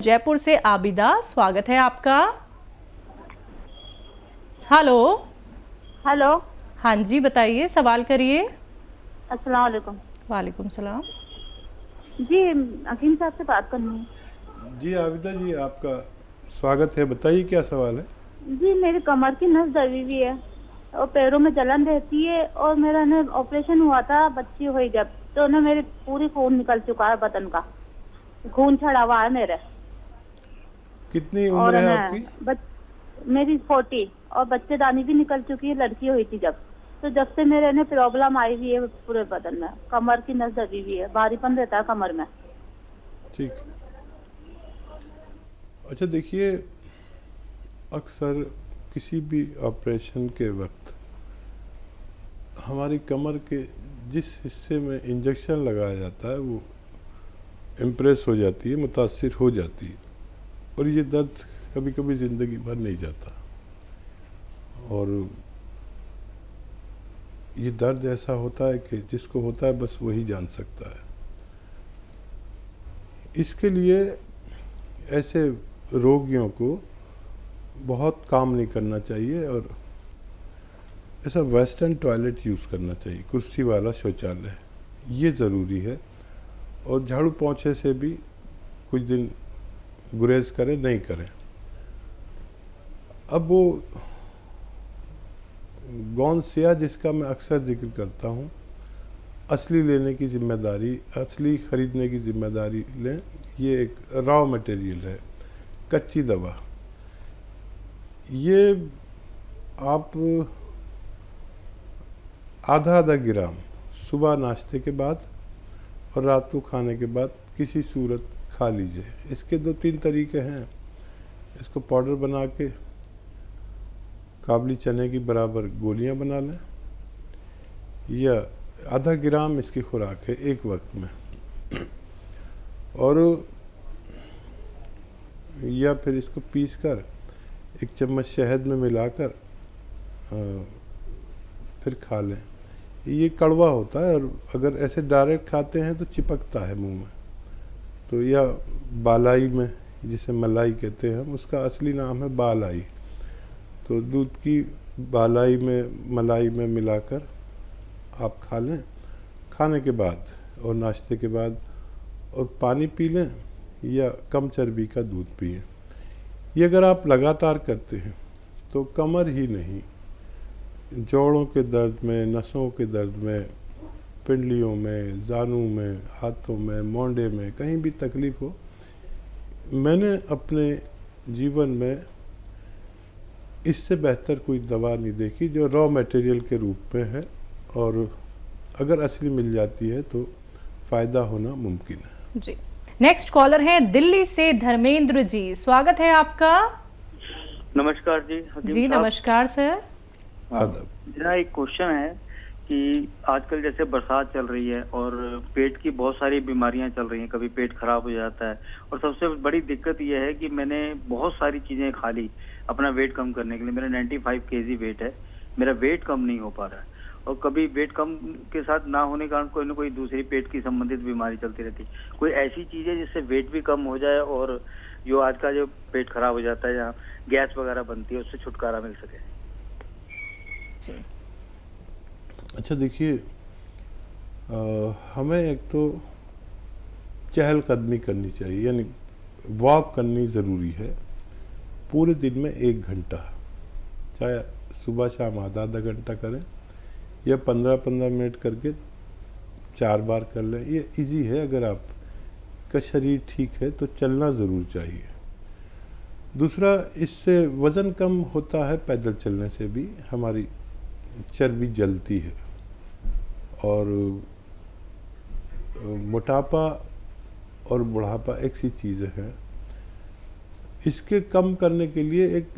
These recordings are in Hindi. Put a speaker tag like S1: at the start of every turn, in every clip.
S1: जयपुर से आबिदा, स्वागत है आपका। हेलो।
S2: हेलो।
S1: हाँ जी, बताइए, सवाल करिए।
S2: अस्सलाम वालेकुम।
S1: वालेकुम सलाम।
S2: जी, हकीम साहब से बात करनी है।
S3: जी आबिदा जी, आपका स्वागत है। बताइए क्या सवाल है।
S2: जी, मेरी कमर की नस दबी हुई है और पैरों में जलन रहती है, और मेरा ना ऑपरेशन हुआ था बच्ची हुई जब, तो ना मेरी पूरी खून निकल चुका है, बदन का खून छड़ा हुआ है मेरे।
S3: कितनी उम्र
S2: और
S3: है
S2: ना
S3: आपकी?
S2: मेरी 40, और बच्चेदानी भी निकल चुकी है, लड़की हुई थी जब। तो जब से मेरे ना प्रॉब्लम आई हुई है पूरे बदन में, कमर की नस दबी हुई है, भारीपन रहता है कमर में।
S3: ठीक। अच्छा देखिए, अक्सर किसी भी ऑपरेशन के वक्त हमारी कमर के जिस हिस्से में इंजेक्शन लगाया जाता है वो इम्प्रेस हो जाती है, मुतासिर हो जाती है, और ये दर्द कभी कभी ज़िंदगी भर नहीं जाता। और ये दर्द ऐसा होता है कि जिसको होता है बस वही जान सकता है। इसके लिए ऐसे रोगियों को बहुत काम नहीं करना चाहिए और ऐसा वेस्टर्न टॉयलेट यूज़ करना चाहिए, कुर्सी वाला शौचालय, ये ज़रूरी है। और झाड़ू पोंछे से भी कुछ दिन गुरेज करें, नहीं करें। अब वो गौन सिया जिसका मैं अक्सर जिक्र करता हूँ, असली लेने की ज़िम्मेदारी, असली ख़रीदने की ज़िम्मेदारी लें। ये एक रॉ मटेरियल है, कच्ची दवा। ये आप आधा आधा ग्राम सुबह नाश्ते के बाद और रात को खाने के बाद किसी सूरत खा लीजिए। इसके 2-3 तरीके हैं। इसको पाउडर बना के काबली चने की बराबर गोलियां बना लें, या आधा ग्राम इसकी खुराक है एक वक्त में, और या फिर इसको पीसकर 1 चम्मच शहद में मिलाकर फिर खा लें। ये कड़वा होता है, और अगर ऐसे डायरेक्ट खाते हैं तो चिपकता है मुंह में। तो या बालाई में, जिसे मलाई कहते हैं हम, उसका असली नाम है बालाई। तो दूध की बालाई में, मलाई में मिलाकर आप खा लें खाने के बाद और नाश्ते के बाद, और पानी पी लें या कम चर्बी का दूध पिएं। ये अगर आप लगातार करते हैं तो कमर ही नहीं, जोड़ों के दर्द में, नसों के दर्द में, पिंडलियों में, जानू में, हाथों में, मोंडे में, कहीं भी तकलीफ़ हो, मैंने अपने जीवन में इससे बेहतर कोई दवा नहीं देखी जो रॉ मटेरियल के रूप में है, और अगर असली मिल जाती है तो फ़ायदा होना मुमकिन है।
S1: जी, नेक्स्ट कॉलर है दिल्ली से धर्मेंद्र जी, स्वागत है आपका।
S4: नमस्कार जी।
S1: जी नमस्कार सर।
S4: मेरा एक क्वेश्चन है कि आजकल जैसे बरसात चल रही है और पेट की बहुत सारी बीमारियां चल रही हैं, कभी पेट खराब हो जाता है, और सबसे बड़ी दिक्कत यह है कि मैंने बहुत सारी चीजें खा ली अपना वेट कम करने के लिए। मेरा 95 केजी वेट है, मेरा वेट कम नहीं हो पा रहा है, और कभी वेट कम के साथ ना होने के कारण कोई ना कोई दूसरी पेट की संबंधित बीमारी चलती रहती है। कोई ऐसी चीज है जिससे वेट भी कम हो जाए और जो आज का जो पेट खराब हो जाता है, जहाँ गैस वगैरह बनती है, उससे छुटकारा मिल सके?
S3: अच्छा देखिए, हमें एक तो चहलकदमी करनी चाहिए, यानी वॉक करनी ज़रूरी है पूरे दिन में 1 घंटा, चाहे सुबह शाम आधा आधा घंटा करें या 15-15 मिनट करके 4 बार कर लें। ये इजी है। अगर आपका शरीर ठीक है तो चलना ज़रूर चाहिए। दूसरा, इससे वज़न कम होता है, पैदल चलने से भी हमारी चर्बी जलती है, और मोटापा और बुढ़ापा एक सी चीज़ें हैं। इसके कम करने के लिए एक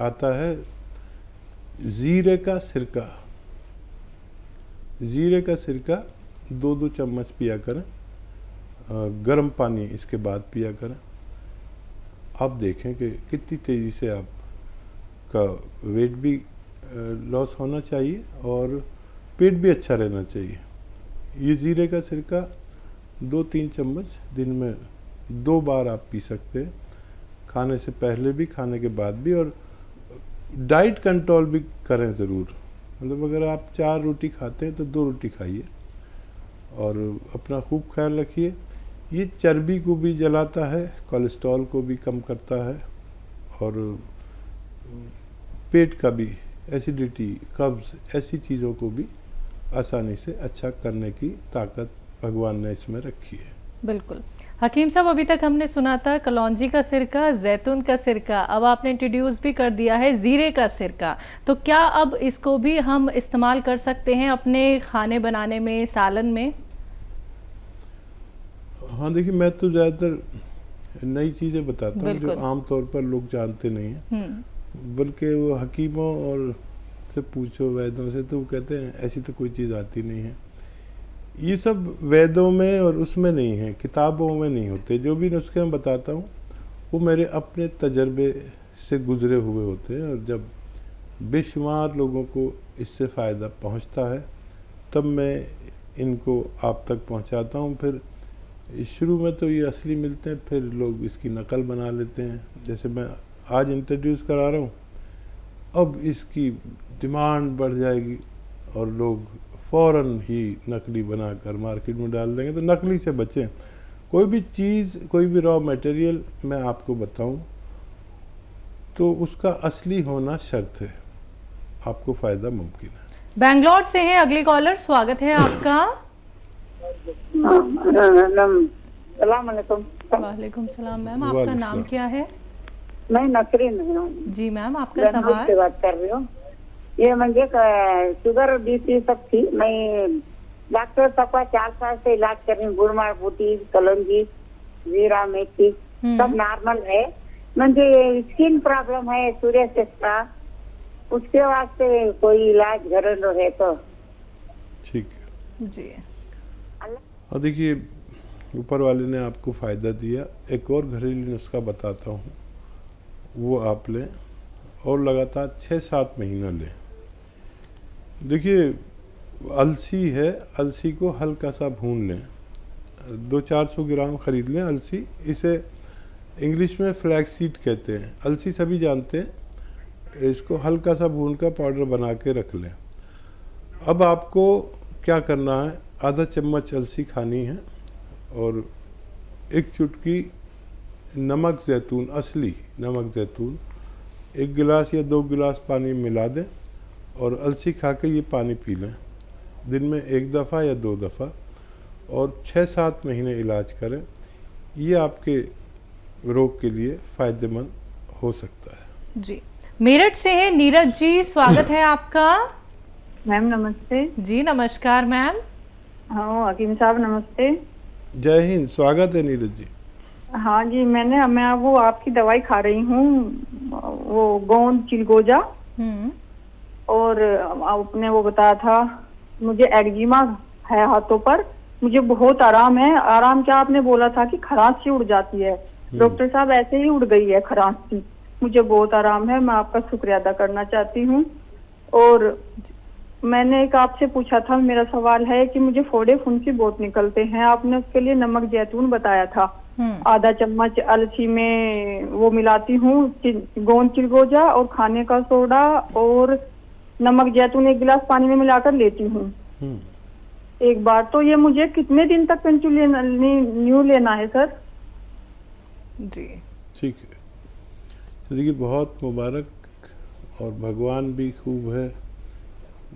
S3: आता है ज़ीरे का सिरका। ज़ीरे का सिरका 2-2 चम्मच पिया करें, गर्म पानी इसके बाद पिया करें। आप देखें कि कितनी तेज़ी से आपका वेट भी लॉस होना चाहिए और पेट भी अच्छा रहना चाहिए। ये ज़ीरे का सिरका 2-3 चम्मच दिन में 2 बार आप पी सकते हैं, खाने से पहले भी, खाने के बाद भी। और डाइट कंट्रोल भी करें ज़रूर, मतलब अगर आप 4 रोटी खाते हैं तो 2 रोटी खाइए और अपना खूब ख्याल रखिए। ये चर्बी को भी जलाता है, कोलेस्ट्रॉल को भी कम करता है और पेट का भी, एसिडिटी, कब्ज़, ऐसी चीज़ों को भी आसानी से अच्छा करने की ताकत भगवान ने इसमें रखी है।
S1: बिल्कुल। हकीम साहब, अभी तक हमने सुना था कलौंजी का सिरका, जैतून का सिरका, अब आपने इंट्रोड्यूस भी कर दिया है जीरे का सिरका। तो क्या अब इसको भी हम इस्तेमाल कर सकते हैं अपने खाने बनाने में, सालन में?
S3: हाँ देखिए, मैं तो ज़्यादातर नई चीज़ें बताता हूँ जो आम तौर पर लोग जानते नहीं हैं, बल्कि वो हकीमों और से पूछो, वैद्यों से, तो वो कहते हैं ऐसी तो कोई चीज़ आती नहीं है। ये सब वेदों में और उसमें नहीं है, किताबों में नहीं होते। जो भी नुस्खे मैं बताता हूँ वो मेरे अपने तजर्बे से गुजरे हुए होते हैं, और जब बेशुमार लोगों को इससे फ़ायदा पहुँचता है तब मैं इनको आप तक पहुँचाता हूँ। फिर शुरू में तो ये असली मिलते हैं, फिर लोग इसकी नकल बना लेते हैं। जैसे मैं आज इंट्रोड्यूस करा रहा हूँ, अब इसकी डिमांड बढ़ जाएगी और लोग फ़ौरन ही नकली बनाकर मार्केट में डाल देंगे। तो नकली से बचें। कोई भी चीज़, कोई भी रॉ मटेरियल मैं आपको बताऊं तो उसका असली होना शर्त है, आपको फ़ायदा मुमकिन है।
S1: बेंगलोर से है अगली कॉलर, स्वागत है आपका। वालेकुम सलाम मैम, आपका नाम क्या है?
S5: मैं नसरीन हूँ
S1: जी मैम, आपका सवाल।
S5: से बात कर रही हूँ। ये मुझे शुगर बीपी सब थी, मैं डॉक्टर सबका 4 साल से इलाज कर रही हूँ। गुड़मार बूटी, कलौंजी, जीरा, मेथी सब नॉर्मल है। मुझे स्किन प्रॉब्लम है, सूर्यसिस का, उसके वास्ते कोई इलाज घरेलू है तो?
S3: ठीक है
S1: जी।
S3: और देखिए, ऊपर वाले ने आपको फ़ायदा दिया। एक और घरेलू नुस्खा बताता हूँ, वो आप लें और लगातार 6-7 महीना लें। देखिए, अलसी है, अलसी को हल्का सा भून लें, 200-400 ग्राम ख़रीद लें अलसी। इसे इंग्लिश में फ्लैक्सीड कहते हैं, अलसी सभी जानते हैं। इसको हल्का सा भून कर पाउडर बना के रख लें। अब आपको क्या करना है, आधा चम्मच अलसी खानी है और 1 चुटकी नमक ज़ैतून, असली नमक ज़ैतून, 1 गिलास या 2 गिलास पानी मिला दें और अलसी खा के ये पानी पी लें, दिन में 1 दफ़ा या 2 दफ़ा, और 6-7 महीने इलाज करें। ये आपके रोग के लिए फ़ायदेमंद हो सकता है।
S1: जी। मेरठ से है नीरज जी, स्वागत है आपका।
S6: मैम नमस्ते।
S1: जी नमस्कार मैम।
S6: हाँ हकीम साहब नमस्ते।
S3: जय हिंद, स्वागत है नीरज जी।
S6: हाँ जी, मैं वो आपकी दवाई खा रही हूँ, वो गोंद चिलगोजा, और आपने वो बताया था मुझे एक्जिमा है हाथों पर, मुझे बहुत आराम है। आराम क्या, आपने बोला था कि खराश सी उड़ जाती है, डॉक्टर साहब ऐसे ही उड़ गई है खराश सी, मुझे बहुत आराम है। मैं आपका शुक्रिया अदा करना चाहती हूँ। और मैंने एक आपसे पूछा था, मेरा सवाल है कि मुझे फोड़े फुंसी बहुत निकलते हैं, आपने उसके लिए नमक जैतून बताया था, आधा चम्मच अलसी में वो मिलाती हूँ, गोंद चिलगोजा और खाने का सोडा और नमक जैतून 1 गिलास पानी में मिलाकर लेती हूँ एक बार। तो ये मुझे कितने दिन तक न्यू लेना है सर?
S1: जी
S3: ठीक है, तो देखिए बहुत मुबारक, और भगवान भी खूब है,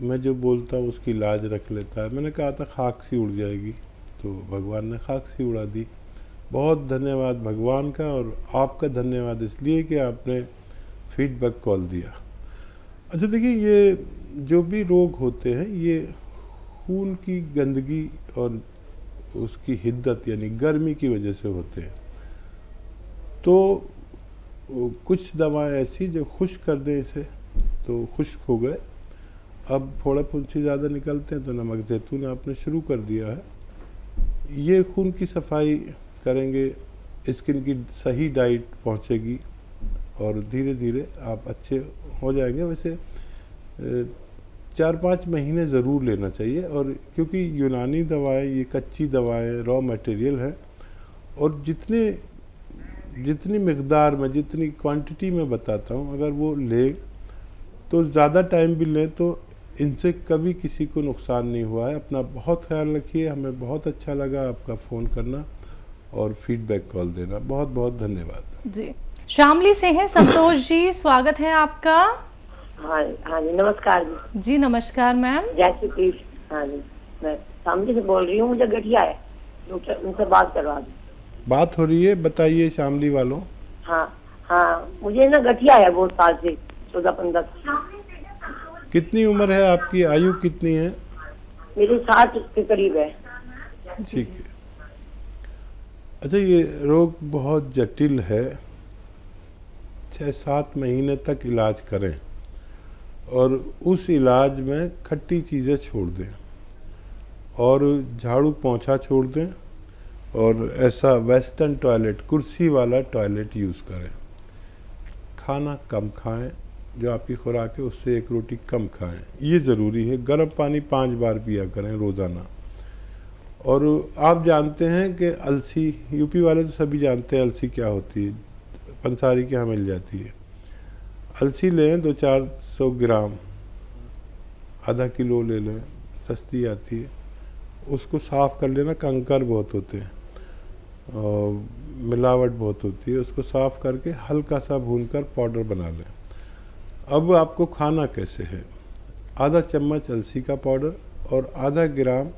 S3: मैं जो बोलता हूँ उसकी लाज रख लेता है। मैंने कहा था खाक सी उड़ जाएगी, तो भगवान ने खाक सी उड़ा दी। बहुत धन्यवाद भगवान का, और आपका धन्यवाद इसलिए कि आपने फीडबैक कॉल दिया। अच्छा देखिए, ये जो भी रोग होते हैं ये खून की गंदगी और उसकी हिद्दत यानी गर्मी की वजह से होते हैं। तो कुछ दवाएं ऐसी जो खुश्क कर दें इसे, तो खुश्क हो गए। अब फोड़ा फुंसी ज़्यादा निकलते हैं तो नमक ज़ैतून आपने शुरू कर दिया है, ये खून की सफाई करेंगे, स्किन की सही डाइट पहुंचेगी और धीरे धीरे आप अच्छे हो जाएंगे। वैसे 4-5 महीने ज़रूर लेना चाहिए, और क्योंकि यूनानी दवाएं ये कच्ची दवाएं रॉ मटेरियल है, और जितनी मिकदार में, जितनी क्वांटिटी में बताता हूँ, अगर वो ले तो ज़्यादा टाइम भी लें तो इनसे कभी किसी को नुकसान नहीं हुआ है। अपना बहुत ख्याल रखिए। हमें बहुत अच्छा लगा आपका फ़ोन करना और फीडबैक कॉल देना। बहुत बहुत धन्यवाद
S1: जी। शामली से हैं संतोष जी, स्वागत है आपका।
S7: हाँ जी, नमस्कार जी।
S1: जी नमस्कार मैम।
S7: जय श्री कृष्ण। हाँ जी, मैं शामली से बोल रही हूँ, मुझे गठिया है, उनसे बात करवा दी।
S3: बात हो रही है, बताइए शामली वालों।
S7: हाँ, मुझे ना गठिया है बहुत साल से, 14-15 साल।
S3: कितनी उम्र है आपकी, आयु कितनी है?
S7: मेरी 60 के करीब है।
S3: ठीक है। अच्छा, ये रोग बहुत जटिल है। 6-7 महीने तक इलाज करें और उस इलाज में खट्टी चीज़ें छोड़ दें और झाड़ू पोंछा छोड़ दें और ऐसा वेस्टर्न टॉयलेट, कुर्सी वाला टॉयलेट यूज़ करें। खाना कम खाएं, जो आपकी खुराक है उससे 1 रोटी कम खाएं, ये ज़रूरी है। गर्म पानी 5 बार पिया करें रोज़ाना। और आप जानते हैं कि अलसी, यूपी वाले तो सभी जानते हैं अलसी क्या होती है, पंसारी के यहाँ मिल जाती है। अलसी लें 200-400 ग्राम, आधा किलो ले लें, सस्ती आती है। उसको साफ़ कर लेना, कंकर बहुत होते हैं और मिलावट बहुत होती है। उसको साफ़ करके हल्का सा भूनकर पाउडर बना लें। अब आपको खाना कैसे है, आधा चम्मच अलसी का पाउडर और आधा ग्राम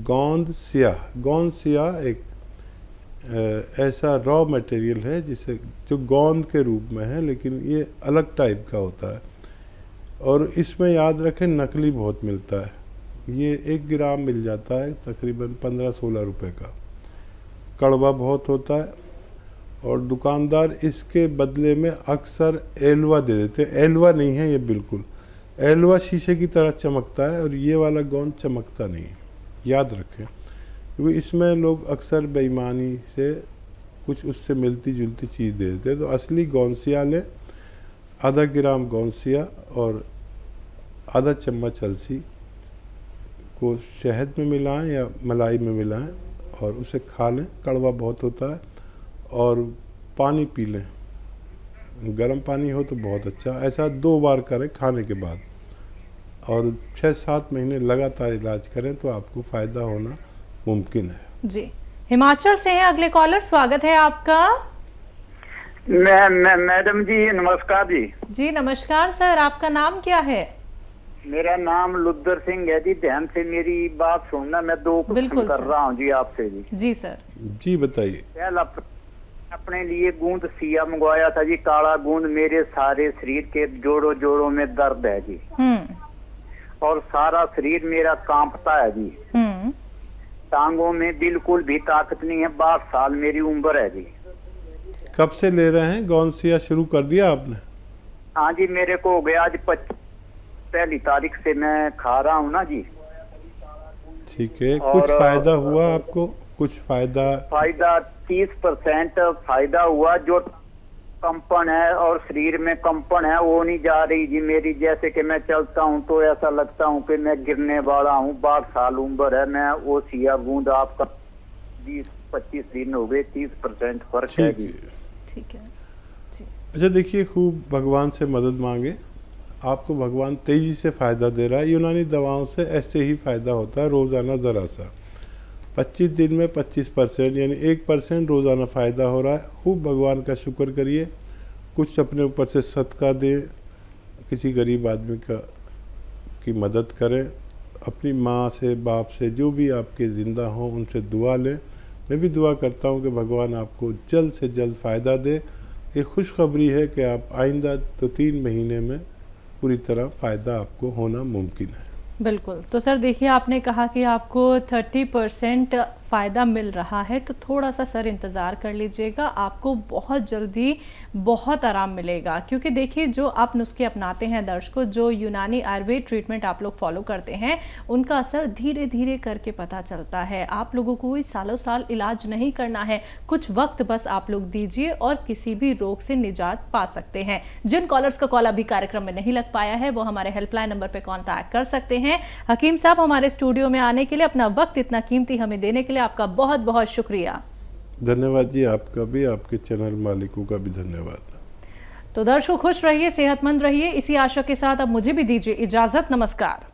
S3: गोंद स्याह एक ऐसा रॉ मटेरियल है जिसे, जो गोंद के रूप में है लेकिन ये अलग टाइप का होता है। और इसमें याद रखें नकली बहुत मिलता है। ये 1 ग्राम मिल जाता है तकरीबन 15-16 रुपए का। कड़वा बहुत होता है और दुकानदार इसके बदले में अक्सर एलवा दे देते हैं। एलवा नहीं है ये बिल्कुल, एलवा शीशे की तरह चमकता है और ये वाला गोंद चमकता नहीं है, याद रखें। क्योंकि इसमें लोग अक्सर बेईमानी से कुछ उससे मिलती जुलती चीज़ दे देते हैं। तो असली गोंसिया लें, आधा ग्राम गोंसिया और आधा चम्मच अलसी को शहद में मिलाएं या मलाई में मिलाएं और उसे खा लें। कड़वा बहुत होता है। और पानी पी लें, गर्म पानी हो तो बहुत अच्छा। ऐसा 2 बार करें खाने के बाद और 6-7 महीने लगातार इलाज करें तो आपको फ़ायदा होना मुमकिन है।
S1: जी। हिमाचल से हैं अगले कॉलर, स्वागत है आपका।
S8: मैडम जी नमस्कार जी।
S1: जी नमस्कार सर, आपका नाम क्या है?
S8: मेरा नाम लुद्दर सिंह है जी। ध्यान से मेरी बात सुनना, मैं 2 क्वेश्चन कर रहा हूँ जी आपसे जी।
S1: जी सर। जी
S3: बताइए।
S8: पहला, अपने लिए गूंद सिया मंगवाया था जी, काला गूंद। मेरे सारे शरीर के जोड़ों में दर्द है जी और सारा शरीर मेरा कांपता है जी। टांगों में बिल्कुल भी ताकत नहीं है। 62 साल मेरी उम्र है जी।
S3: कब से ले रहे हैं? गोंसिया शुरू कर दिया आपने?
S8: हाँ जी, मेरे को हो गया आज 1 तारीख से मैं खा रहा हूँ ना जी।
S3: ठीक है। कुछ फायदा हुआ आपको? कुछ फायदा
S8: 30% फायदा हुआ। जो कंपन है और शरीर में कंपन है वो नहीं जा रही जी मेरी। जैसे कि मैं चलता हूँ तो ऐसा लगता हूँ कि मैं गिरने वाला हूँ। 62 साल उम्र है। मैं वो सिया गूंद आपका 20-25 दिन हो गए, 30% फर्क है जी।
S1: ठीक है।
S3: अच्छा देखिए, खूब भगवान से मदद मांगे। आपको भगवान तेजी से फ़ायदा दे रहा है। यूनानी दवाओं से ऐसे ही फ़ायदा होता है, रोज़ाना ज़रा सा। 25 दिन में 25% यानी 1% रोज़ाना फ़ायदा हो रहा है। खूब भगवान का शुक्र करिए। कुछ अपने ऊपर से सदका दें, किसी गरीब आदमी की मदद करें। अपनी माँ से, बाप से, जो भी आपके ज़िंदा हों उनसे दुआ लें। मैं भी दुआ करता हूँ कि भगवान आपको जल्द से जल्द फ़ायदा दे। ये खुशखबरी है कि आप आइंदा 2-3 महीने में पूरी तरह फ़ायदा आपको होना मुमकिन है।
S1: बिल्कुल। तो सर देखिए, आपने कहा कि आपको 30% फ़ायदा मिल रहा है, तो थोड़ा सा सर इंतज़ार कर लीजिएगा। आपको बहुत जल्दी बहुत आराम मिलेगा। क्योंकि देखिए, जो आप नुस्खे अपनाते हैं दर्शकों, जो यूनानी आयुर्वेद ट्रीटमेंट आप लोग फॉलो करते हैं, उनका असर धीरे धीरे करके पता चलता है। आप लोगों को कोई सालों साल इलाज नहीं करना है, कुछ वक्त बस आप लोग दीजिए और किसी भी रोग से निजात पा सकते हैं। जिन कॉलर्स का कॉल अभी कार्यक्रम में नहीं लग पाया है वो हमारे हेल्पलाइन नंबर पर कॉन्टैक्ट कर सकते हैं। हकीम साहब, हमारे स्टूडियो में आने के लिए, अपना वक्त इतना कीमती हमें देने के लिए आपका बहुत बहुत शुक्रिया।
S3: धन्यवाद जी, आपका भी, आपके चैनल मालिकों का भी धन्यवाद।
S1: तो दर्शकों खुश रहिए, सेहतमंद रहिए, इसी आशा के साथ अब मुझे भी दीजिए इजाजत। नमस्कार।